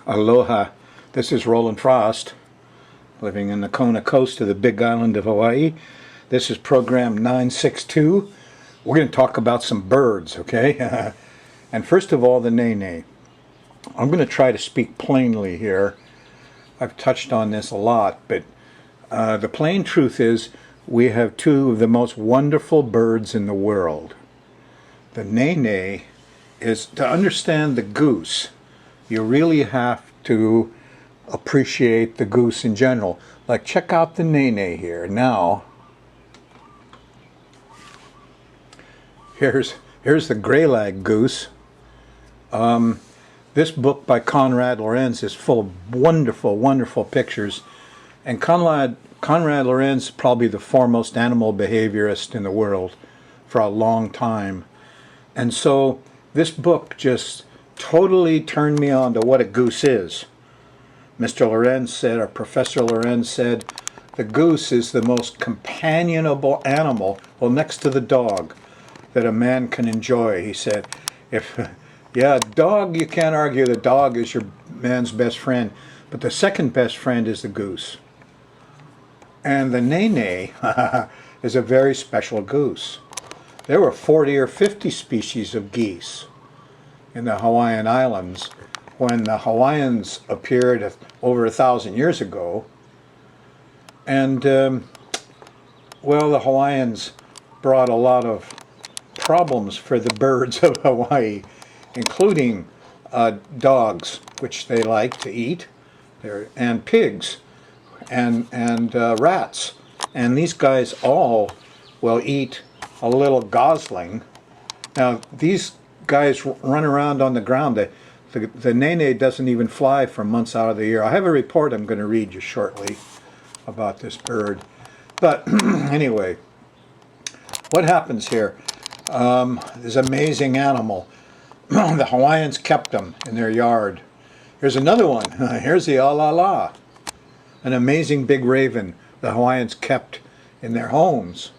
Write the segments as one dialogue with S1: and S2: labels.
S1: Aloha. This is Rollin Frost, living in the Kona coast of the Big Island of Hawaii. This is program 962. We're going to talk about some birds, okay? And first of all, the nene. I'm going to try to speak plainly here. I've touched on this a lot, but the plain truth is we have two of the most wonderful birds in the world. The nene is, to understand the goose, you really have to appreciate the goose in general. Like, check out the nene here. Now, here's the gray-lag goose. This book by Konrad Lorenz is full of wonderful, wonderful pictures. And Konrad Lorenz is probably the foremost animal behaviorist in the world for a long time. And so this book just totally turned me on to what a goose is. Mr. Lorenz said, or Professor Lorenz said, the goose is the most companionable animal, well, next to the dog, that a man can enjoy. He said, dog, you can't argue the dog is your man's best friend, but the second best friend is the goose. And the nene is a very special goose. There were 40 or 50 species of geese in the Hawaiian Islands when the Hawaiians appeared over 1,000 years ago. And, well, the Hawaiians brought a lot of problems for the birds of Hawaii, including dogs, which they like to eat, and pigs, and rats. And these guys all will eat a little gosling. Now, these guys run around on the ground. The nene doesn't even fly for months out of the year. I have a report I'm going to read you shortly about this bird. But anyway, what happens here? This amazing animal. The Hawaiians kept them in their yard. Here's another one. Here's the alala, an amazing big raven the Hawaiians kept in their homes.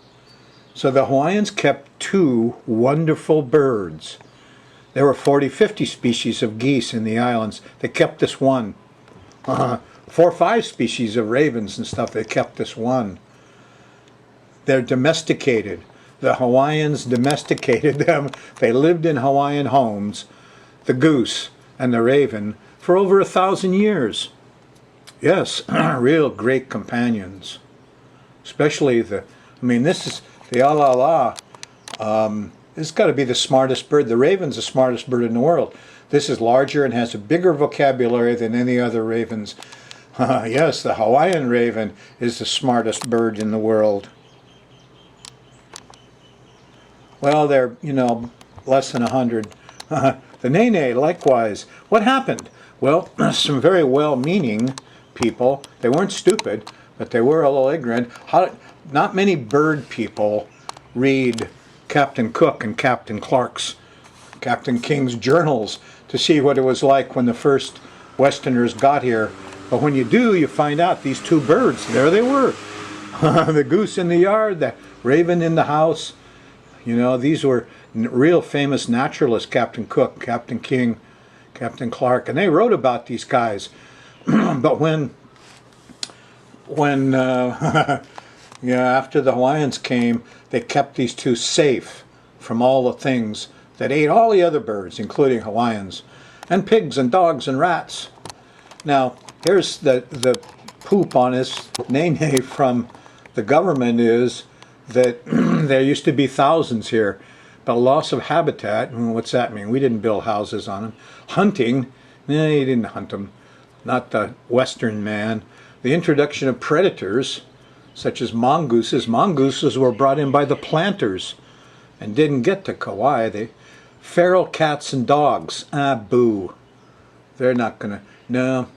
S1: So the Hawaiians kept two wonderful birds. There were 40, 50 species of geese in the islands. They kept this one. 4 or 5 species of ravens and stuff. They kept this one. They're domesticated. The Hawaiians domesticated them. They lived in Hawaiian homes, the goose and the raven, for over 1,000 years. Yes, real great companions. Especially this is the alala. This has got to be the smartest bird. The raven's the smartest bird in the world. This is larger and has a bigger vocabulary than any other ravens. Yes, the Hawaiian raven is the smartest bird in the world. Well, they're, less than 100. The nene, likewise. What happened? Well, some very well-meaning people, they weren't stupid, but they were a little ignorant. Not many bird people read Captain Cook and Captain King's journals to see what it was like when the first Westerners got here. But when you do, you find out these two birds, there they were. The goose in the yard, the raven in the house. These were real famous naturalists, Captain Cook, Captain King, Captain Clark, and they wrote about these guys. But when after the Hawaiians came, they kept these two safe from all the things that ate all the other birds, including Hawaiians, and pigs and dogs and rats. Now, here's the poop on this nene from the government is that there used to be thousands here, but loss of habitat. What's that mean? We didn't build houses on them. Hunting, you didn't hunt them. Not the Western man. The introduction of predators, such as mongooses. Mongooses were brought in by the planters and didn't get to Kauai. Feral cats and dogs. Boo. They're not going to, no.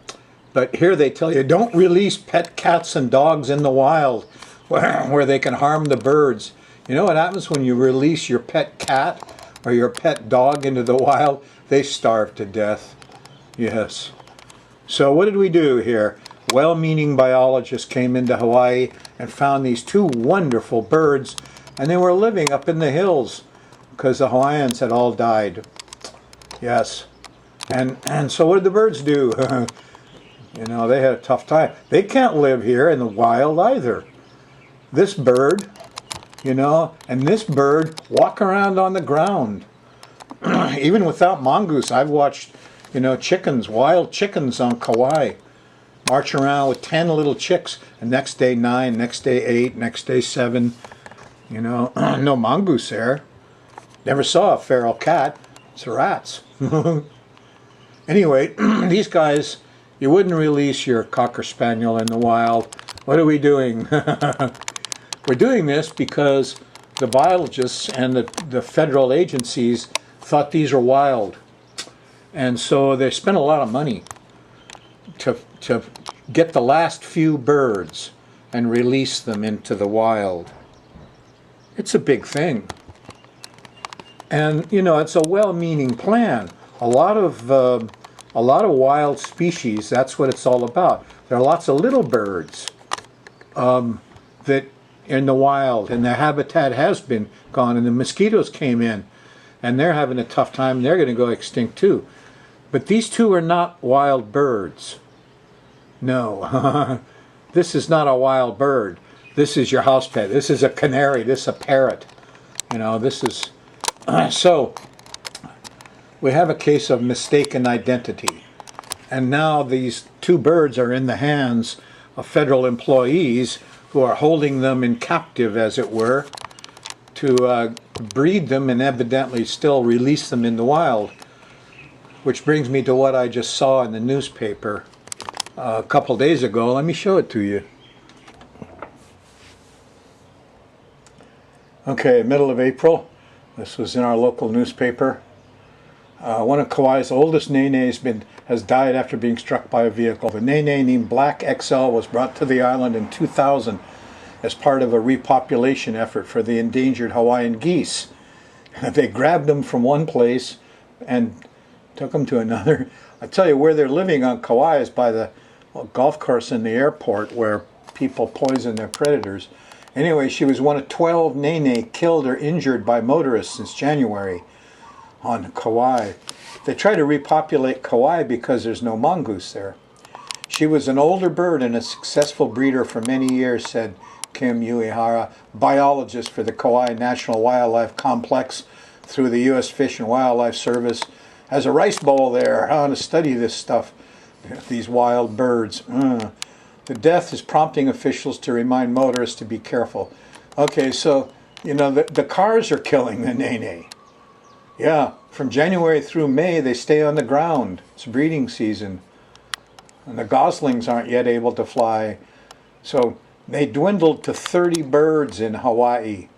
S1: But here they tell you, don't release pet cats and dogs in the wild where they can harm the birds. You know what happens when you release your pet cat or your pet dog into the wild? They starve to death. Yes. So what did we do here? Well-meaning biologists came into Hawaii and found these two wonderful birds, and they were living up in the hills because the Hawaiians had all died. Yes. And so what did the birds do? You know, they had a tough time. They can't live here in the wild either. This bird, you know, and this bird walk around on the ground. Even without mongoose, I've watched, you know, chickens, wild chickens on Kauai, march around with 10 little chicks, and next day 9, next day 8, next day 7. You know, no mongoose there. Never saw a feral cat. It's rats. Anyway, these guys, you wouldn't release your Cocker Spaniel in the wild. What are we doing? We're doing this because the biologists and the federal agencies thought these are wild. And so they spent a lot of money to get the last few birds and release them into the wild. It's a big thing. And, you know, it's a well-meaning plan. A lot of wild species, that's what it's all about. There are lots of little birds that in the wild, and their habitat has been gone, and the mosquitoes came in, and they're having a tough time. They're going to go extinct too. But these two are not wild birds. No, this is not a wild bird. This is your house pet. This is a canary. This is a parrot. You know, this is... So, we have a case of mistaken identity. And now these two birds are in the hands of federal employees who are holding them in captive, as it were, to breed them and evidently still release them in the wild. Which brings me to what I just saw in the newspaper a couple days ago. Let me show it to you. Okay, middle of April. This was in our local newspaper. One of Kauai's oldest nenes has died after being struck by a vehicle. The nene named Black XL was brought to the island in 2000 as part of a repopulation effort for the endangered Hawaiian geese. They grabbed them from one place and took them to another. I tell you, where they're living on Kauai is by the golf course in the airport where people poison their predators. Anyway, she was one of 12 nene killed or injured by motorists since January on Kauai. They try to repopulate Kauai because there's no mongoose there. She was an older bird and a successful breeder for many years, said Kim Uehara, biologist for the Kauai National Wildlife Complex through the U.S. Fish and Wildlife Service. Has a rice bowl there to study this stuff, these wild birds. The death is prompting officials to remind motorists to be careful. Okay, so, you know, the cars are killing the nene. Yeah, from January through May, they stay on the ground. It's breeding season. And the goslings aren't yet able to fly. So they dwindled to 30 birds in Hawaii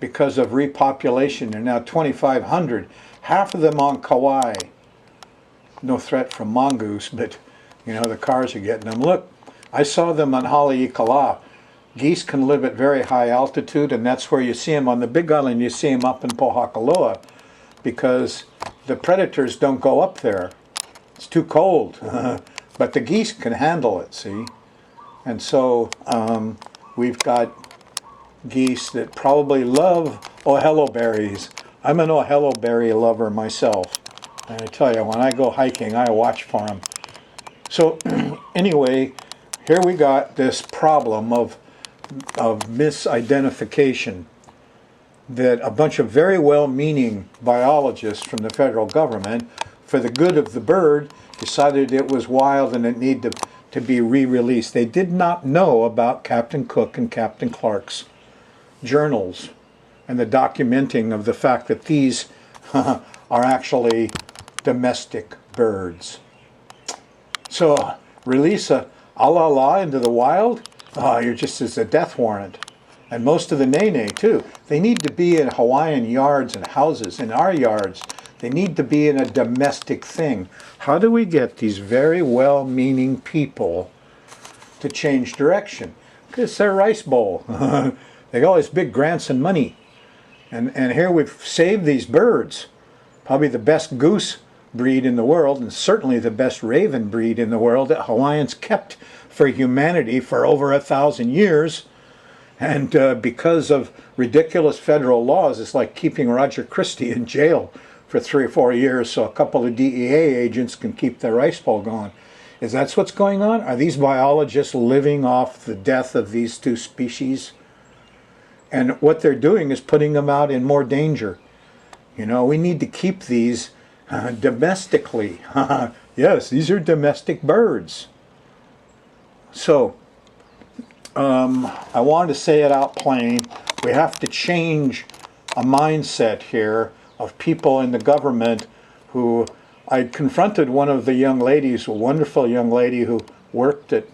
S1: because of repopulation. There are now 2,500. Half of them on Kauai. No threat from mongoose, but, you know, the cars are getting them. Look, I saw them on Haleakala. Geese can live at very high altitude, and that's where you see them. On the Big Island, you see them up in Pohakaloa, because the predators don't go up there. It's too cold. But the geese can handle it, see? And so we've got geese that probably love ohelo berries. I'm an ohelo berry lover myself. And I tell you, when I go hiking, I watch for them. So anyway, here we got this problem of misidentification, that a bunch of very well-meaning biologists from the federal government, for the good of the bird, decided it was wild and it needed to be re-released. They did not know about Captain Cook and Captain Clark's journals and the documenting of the fact that these are actually domestic birds. So release a la into the wild, you're just as a death warrant. And most of the nene, too. They need to be in Hawaiian yards and houses, in our yards. They need to be in a domestic thing. How do we get these very well-meaning people to change direction? Because it's their rice bowl. They got all these big grants and money. And here we've saved these birds. Probably the best goose breed in the world, and certainly the best raven breed in the world that Hawaiians kept for humanity for over 1,000 years. And because of ridiculous federal laws, it's like keeping Roger Christie in jail for 3 or 4 years so a couple of DEA agents can keep their rice bowl going. Is that what's going on? Are these biologists living off the death of these two species? And what they're doing is putting them out in more danger. You know, we need to keep these domestically. Yes, these are domestic birds. So, I wanted to say it out plain. We have to change a mindset here of people in the government who... I confronted one of the young ladies, a wonderful young lady who worked at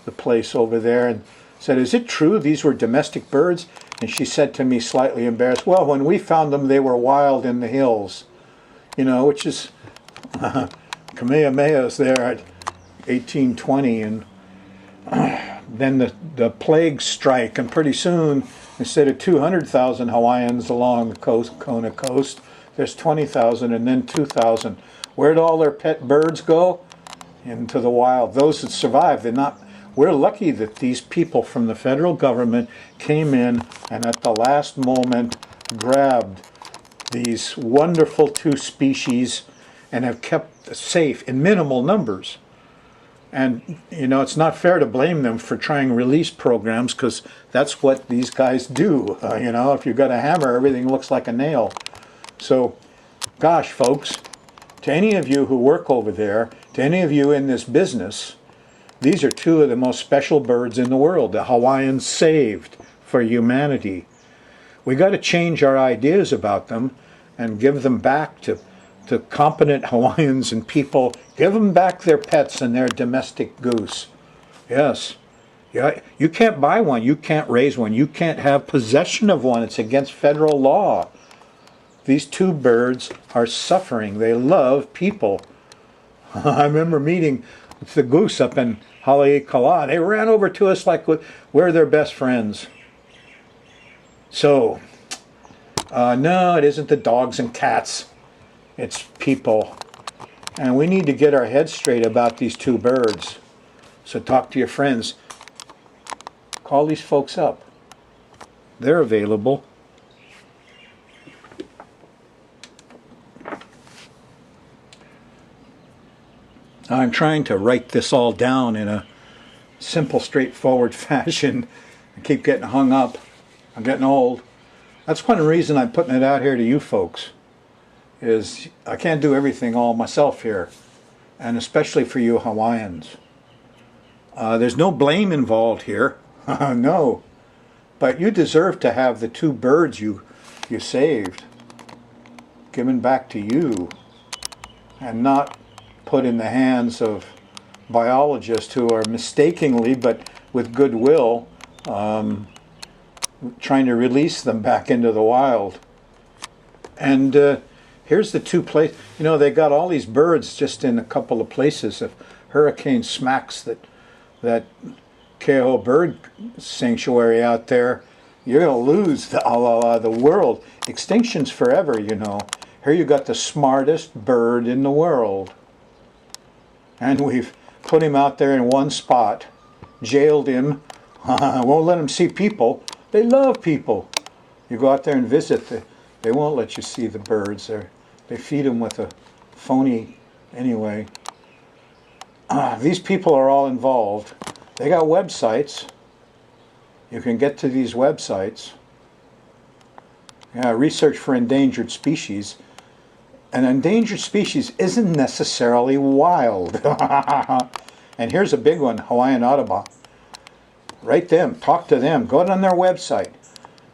S1: the place over there, and said, "Is it true these were domestic birds?" And she said to me, slightly embarrassed, "Well, when we found them, they were wild in the hills." You know, which is Kamehameha's there at 1820, and then the plague strike, and pretty soon, instead of 200,000 Hawaiians along the coast, Kona coast, there's 20,000 and then 2,000. Where'd all their pet birds go? Into the wild. Those that survived, they're not. We're lucky that these people from the federal government came in and at the last moment grabbed these wonderful two species and have kept safe in minimal numbers. And, you know, it's not fair to blame them for trying release programs, because that's what these guys do. You know, if you've got a hammer, everything looks like a nail. So, gosh, folks, to any of you who work over there, to any of you in this business, these are two of the most special birds in the world, the Hawaiians saved for humanity. We got to change our ideas about them and give them back to competent Hawaiians and people. Give them back their pets and their domestic goose. Yes. Yeah, you can't buy one. You can't raise one. You can't have possession of one. It's against federal law. These two birds are suffering. They love people. I remember meeting the goose up in Haleakala. They ran over to us like we're their best friends. So, no, it isn't the dogs and cats. It's people. And we need to get our heads straight about these two birds. So talk to your friends. Call these folks up. They're available. I'm trying to write this all down in a simple, straightforward fashion. I keep getting hung up. I'm getting old. That's one reason I'm putting it out here to you folks, is I can't do everything all myself here, and especially for you Hawaiians. There's no blame involved here. No. But you deserve to have the two birds you saved given back to you, and not put in the hands of biologists who are mistakenly, but with goodwill, trying to release them back into the wild. And here's the two places. You know, they got all these birds just in a couple of places. If hurricane smacks that Keho bird sanctuary out there, you're going to lose the world. Extinction's forever, you know. Here you got the smartest bird in the world. And we've put him out there in one spot, jailed him, won't let him see people. They love people. You go out there and visit, they won't let you see the birds. They feed them with a phony, anyway. These people are all involved. They got websites. You can get to these websites. Yeah, research for endangered species. An endangered species isn't necessarily wild. And here's a big one, Hawaiian Audubon. Write them, talk to them, go on their website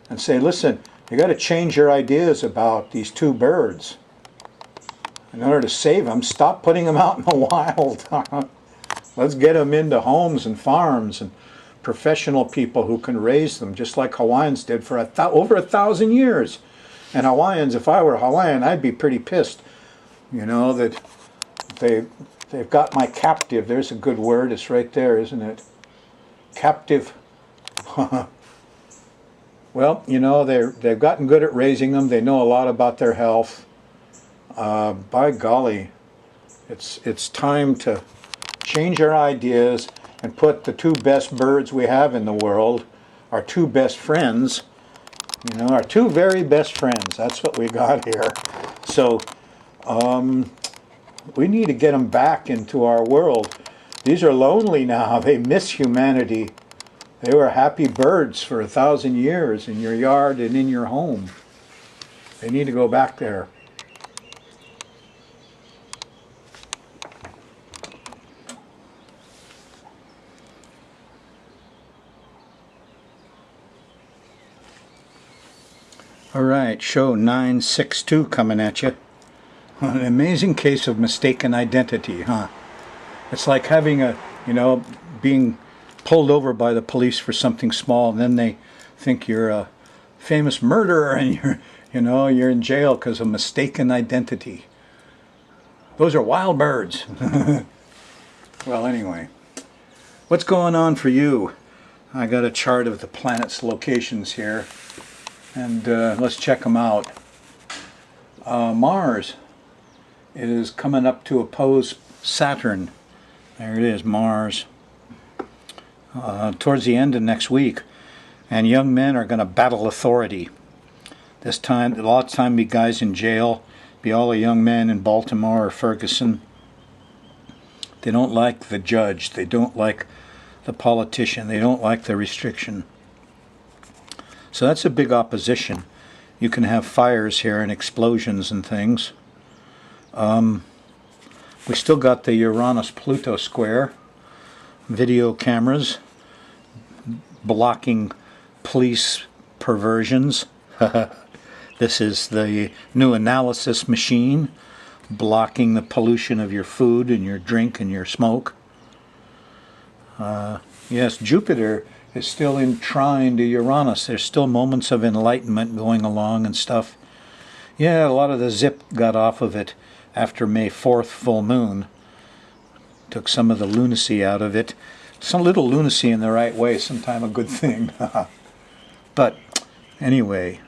S1: and say, listen, you got to change your ideas about these two birds. In order to save them, stop putting them out in the wild. Let's get them into homes and farms and professional people who can raise them, just like Hawaiians did for over 1,000 years. And Hawaiians, if I were Hawaiian, I'd be pretty pissed, you know, that they've got my captive. There's a good word. It's right there, isn't it? Captive. Well, you know, they've gotten good at raising them. They know a lot about their health. By golly, it's time to change our ideas and put the two best birds we have in the world, our two best friends, you know, our two very best friends. That's what we got here. So We need to get them back into our world. These are lonely now. They miss humanity. They were happy birds for 1,000 years in your yard and in your home. They need to go back there. All right, show 962 coming at you. An amazing case of mistaken identity, huh? It's like having being pulled over by the police for something small, and then they think you're a famous murderer and you're in jail because of mistaken identity. Those are wild birds. Well, anyway, what's going on for you? I got a chart of the planet's locations here, and let's check them out. Mars is coming up to oppose Saturn. There it is, Mars. Towards the end of next week. And young men are going to battle authority. This time, a lot of time be guys in jail, be all the young men in Baltimore or Ferguson. They don't like the judge. They don't like the politician. They don't like the restriction. So that's a big opposition. You can have fires here and explosions and things. We still got the Uranus-Pluto square. Video cameras blocking police perversions. This is the new analysis machine blocking the pollution of your food and your drink and your smoke. Yes, Jupiter is still in trine to Uranus. There's still moments of enlightenment going along and stuff. Yeah, a lot of the zip got off of it after May 4th full moon. Took some of the lunacy out of it. Some little lunacy in the right way, sometime a good thing. But anyway,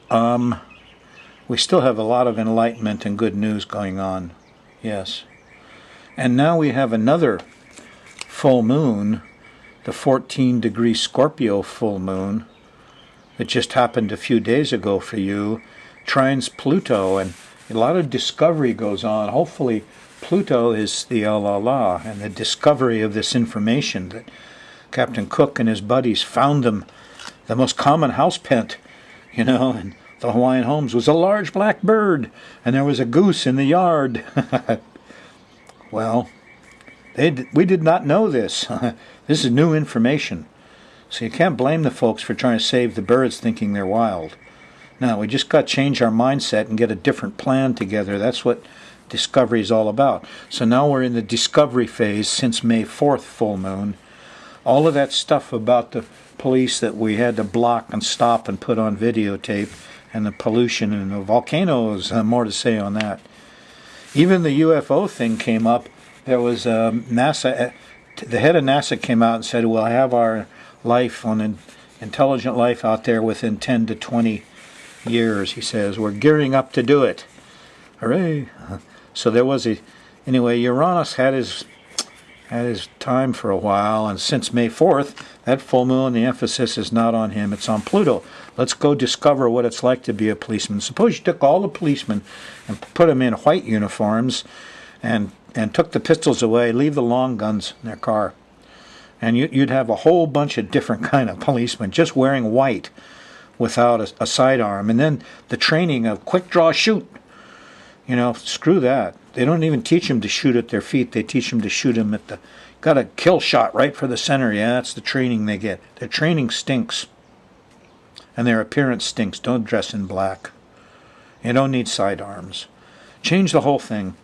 S1: we still have a lot of enlightenment and good news going on. Yes. And now we have another full moon, the 14-degree Scorpio full moon, that just happened a few days ago for you, trines Pluto, and a lot of discovery goes on. Hopefully Pluto is the la and the discovery of this information that Captain Cook and his buddies found them. The most common house pet, in the Hawaiian homes was a large black bird, and there was a goose in the yard. Well, we did not know this. This is new information. So you can't blame the folks for trying to save the birds thinking they're wild. No, we just got to change our mindset and get a different plan together. That's what discovery is all about. So now we're in the discovery phase since May 4th full moon. All of that stuff about the police that we had to block and stop and put on videotape, and the pollution and the volcanoes, more to say on that. Even the UFO thing came up. There was NASA, the head of NASA came out and said, we'll have our life on intelligent life out there within 10 to 20 years, he says. We're gearing up to do it. Hooray. So there was anyway, Uranus had his time for a while, and since May 4th, that full moon, the emphasis is not on him, it's on Pluto. Let's go discover what it's like to be a policeman. Suppose you took all the policemen and put them in white uniforms and took the pistols away, leave the long guns in their car. And you'd have a whole bunch of different kind of policemen just wearing white without a sidearm. And then the training of quick draw shoot. Screw that. They don't even teach them to shoot at their feet. They teach them to shoot them at got a kill shot right for the center. Yeah, that's the training they get. Their training stinks. And their appearance stinks. Don't dress in black. You don't need sidearms. Change the whole thing.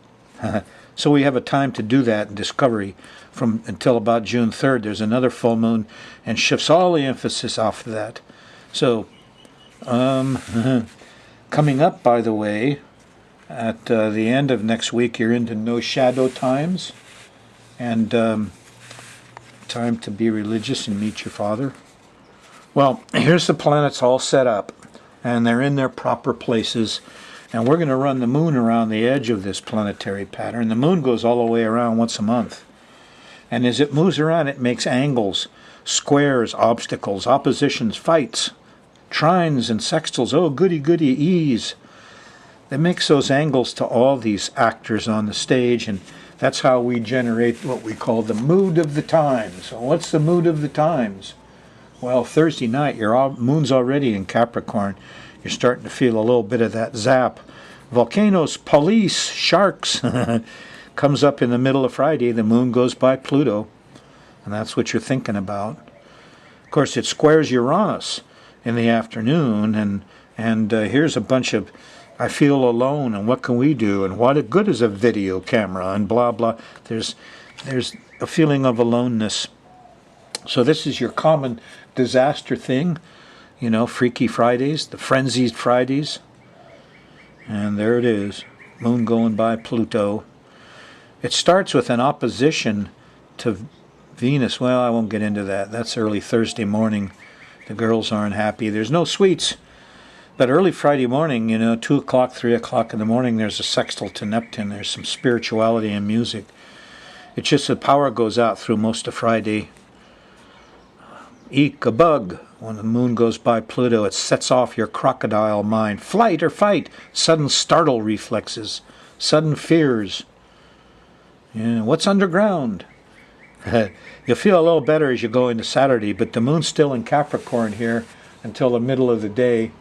S1: So we have a time to do that in discovery from until about June 3rd. There's another full moon and shifts all the emphasis off of that. So, coming up, by the way, at the end of next week, you're into no shadow times, and time to be religious and meet your father. Well, here's the planets all set up, and they're in their proper places, and we're going to run the moon around the edge of this planetary pattern. The moon goes all the way around once a month, and as it moves around, it makes angles, squares, obstacles, oppositions, fights, trines, and sextiles. Oh, goody, goody, ease. that makes those angles to all these actors on the stage, and that's how we generate what we call the mood of the times. So what's the mood of the times? Well, Thursday night, moon's already in Capricorn. You're starting to feel a little bit of that zap. Volcanoes, police, sharks. Comes up in the middle of Friday. The moon goes by Pluto, and that's what you're thinking about. Of course, it squares Uranus in the afternoon, and here's a bunch of, I feel alone, and what can we do, and what good is a video camera, and blah blah. There's a feeling of aloneness. So this is your common disaster thing, Freaky Fridays, the frenzied Fridays. And there it is, moon going by Pluto. It starts with an opposition to Venus. Well, I won't get into that. That's early Thursday morning. The girls aren't happy. There's no sweets. But early Friday morning, 2 o'clock, 3 o'clock in the morning, there's a sextile to Neptune. There's some spirituality and music. It's just the power goes out through most of Friday. Eek a bug. When the moon goes by Pluto, it sets off your crocodile mind. Flight or fight. Sudden startle reflexes. Sudden fears. What's underground? You'll feel a little better as you go into Saturday, but the moon's still in Capricorn here until the middle of the day.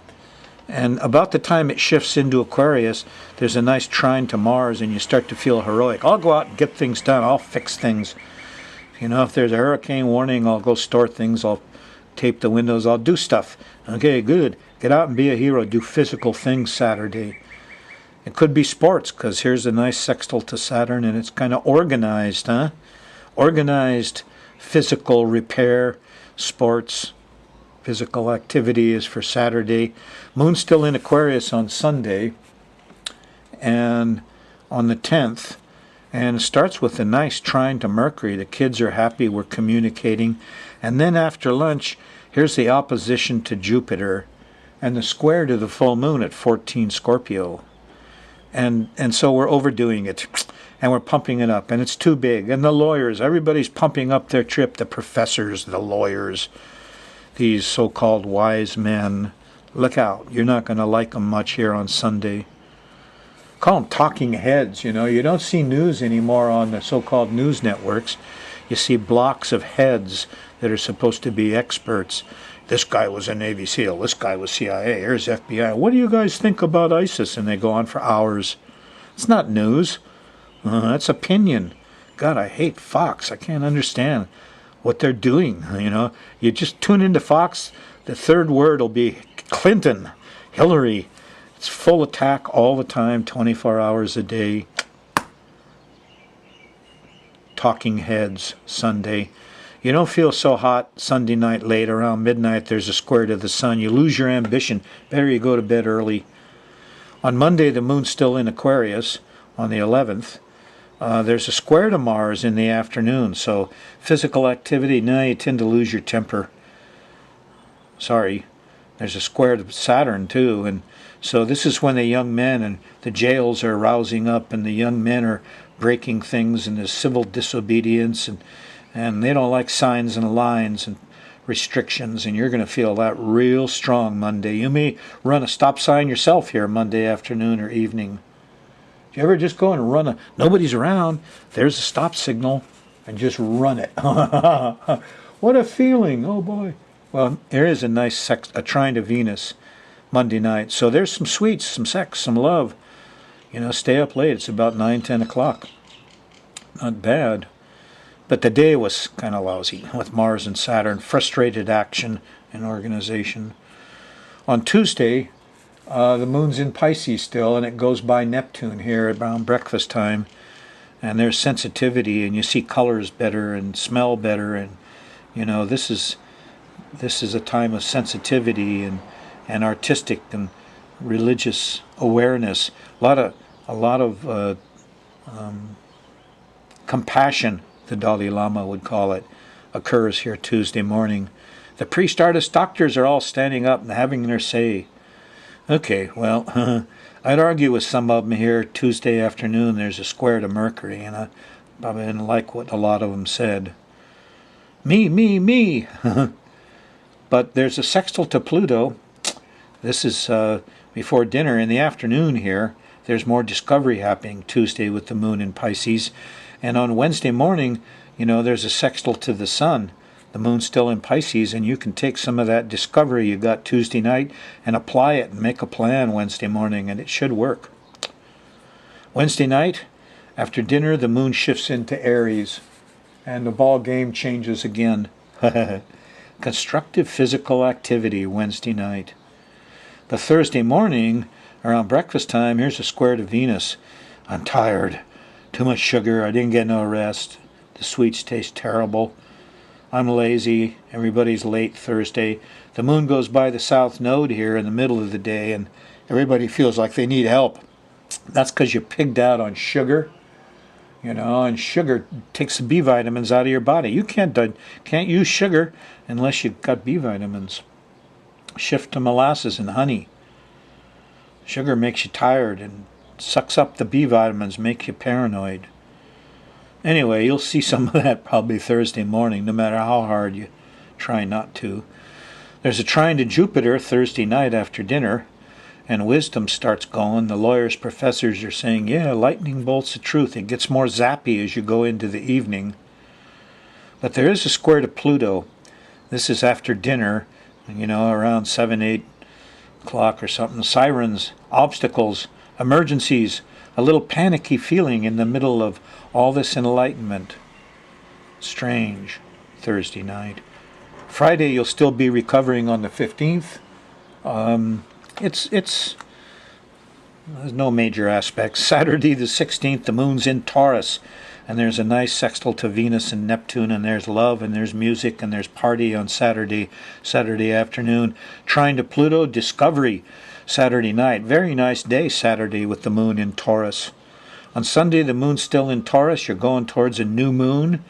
S1: And about the time it shifts into Aquarius, there's a nice trine to Mars, and you start to feel heroic. I'll go out and get things done. I'll fix things. If there's a hurricane warning, I'll go store things. I'll tape the windows. I'll do stuff. Okay, good. Get out and be a hero. Do physical things Saturday. It could be sports, because here's a nice sextile to Saturn, and it's kind of organized, huh? Organized physical repair, sports, physical activity is for Saturday. Moon's still in Aquarius on Sunday, and on the 10th, and it starts with a nice trine to Mercury. The kids are happy, we're communicating. And then after lunch, here's the opposition to Jupiter, and the square to the full moon at 14 Scorpio. And so we're overdoing it, and we're pumping it up, and it's too big. And the lawyers, everybody's pumping up their trip, the professors, the lawyers, these so-called wise men. Look out, you're not going to like them much here on Sunday. Call them talking heads, You don't see news anymore on the so-called news networks. You see blocks of heads that are supposed to be experts. This guy was a Navy SEAL. This guy was CIA. Here's FBI. What do you guys think about ISIS? And they go on for hours. It's not news. That's opinion. God, I hate Fox. I can't understand what they're doing. You just tune into Fox, the third word will be Clinton, Hillary. It's full attack all the time, 24 hours a day. Talking heads, Sunday. You don't feel so hot Sunday night late, around midnight there's a square to the sun. You lose your ambition. Better you go to bed early. On Monday, the moon's still in Aquarius on the 11th. There's a square to Mars in the afternoon, so physical activity, now you tend to lose your temper. Sorry. There's a square to Saturn, too, and so this is when the young men and the jails are rousing up, and the young men are breaking things, and there's civil disobedience, and they don't like signs and lines and restrictions, and you're going to feel that real strong Monday. You may run a stop sign yourself here Monday afternoon or evening. Do you ever just go and run nobody's around, there's a stop signal, and just run it? What a feeling, oh boy. Well, there is a nice a trine to Venus Monday night, so there's some sweets, some sex, some love. Stay up late, it's about 9, 10 o'clock. Not bad. But the day was kind of lousy with Mars and Saturn, frustrated action and organization. On Tuesday, the moon's in Pisces still, and it goes by Neptune here around breakfast time. And there's sensitivity, and you see colors better and smell better. And, this is a time of sensitivity and artistic and religious awareness. A lot of compassion, the Dalai Lama would call it, occurs here Tuesday morning. The priest, artists, doctors are all standing up and having their say. Okay, well, I'd argue with some of them here Tuesday afternoon. There's a square to Mercury, and I probably didn't like what a lot of them said. Me. But there's a sextile to Pluto. This is before dinner in the afternoon here.
S2: there's more discovery happening Tuesday with the moon in Pisces. And on Wednesday morning, there's a sextile to the sun. The moon's still in Pisces, and you can take some of that discovery you got Tuesday night and apply it and make a plan Wednesday morning, and it should work. Wednesday night, after dinner, the moon shifts into Aries, and the ball game changes again. Constructive physical activity Wednesday night. The Thursday morning, around breakfast time, here's a square to Venus. I'm tired. Too much sugar. I didn't get no rest. The sweets taste terrible. I'm lazy. Everybody's late Thursday. The moon goes by the south node here in the middle of the day, and everybody feels like they need help. That's because you pigged out on sugar, and sugar takes the B vitamins out of your body. You can't use sugar unless you've got B vitamins. Shift to molasses and honey. Sugar makes you tired and sucks up the B vitamins, make you paranoid. Anyway, you'll see some of that probably Thursday morning, no matter how hard you try not to. There's a trine to Jupiter Thursday night after dinner, and wisdom starts going. The lawyers, professors are saying, yeah, lightning bolts of truth. It gets more zappy as you go into the evening. But there is a square to Pluto. This is after dinner, around 7, 8 o'clock or something. Sirens, obstacles, emergencies, a little panicky feeling in the middle of all this enlightenment. Strange. Thursday night. Friday, you'll still be recovering on the 15th. There's no major aspects. Saturday the 16th, the moon's in Taurus, and there's a nice sextile to Venus and Neptune, and there's love, and there's music, and there's party on Saturday afternoon. Trine to Pluto, discovery, Saturday night. Very nice day Saturday with the moon in Taurus. On Sunday, the moon's still in Taurus. You're going towards a new moon,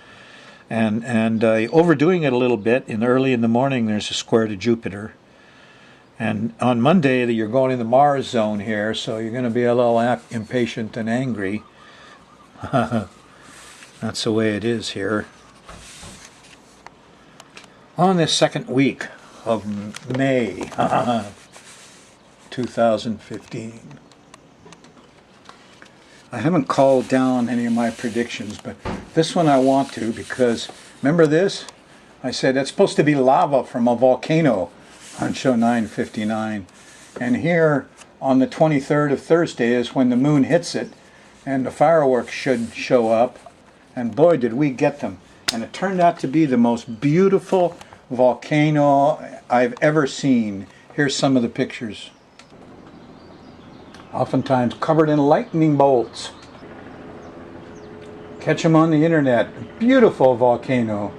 S2: and overdoing it a little bit. Early in the morning, there's a square to Jupiter. And on Monday, you're going in the Mars zone here, so you're going to be a little impatient and angry. That's the way it is here. On this second week of May, 2015. I haven't called down any of my predictions, but this one I want to, because remember this? I said it's supposed to be lava from a volcano on show 959. And here on the 23rd of Thursday is when the moon hits it, and the fireworks should show up. And boy, did we get them. And it turned out to be the most beautiful volcano I've ever seen. Here's some of the pictures. Oftentimes covered in lightning bolts. Catch them on the internet. Beautiful volcano.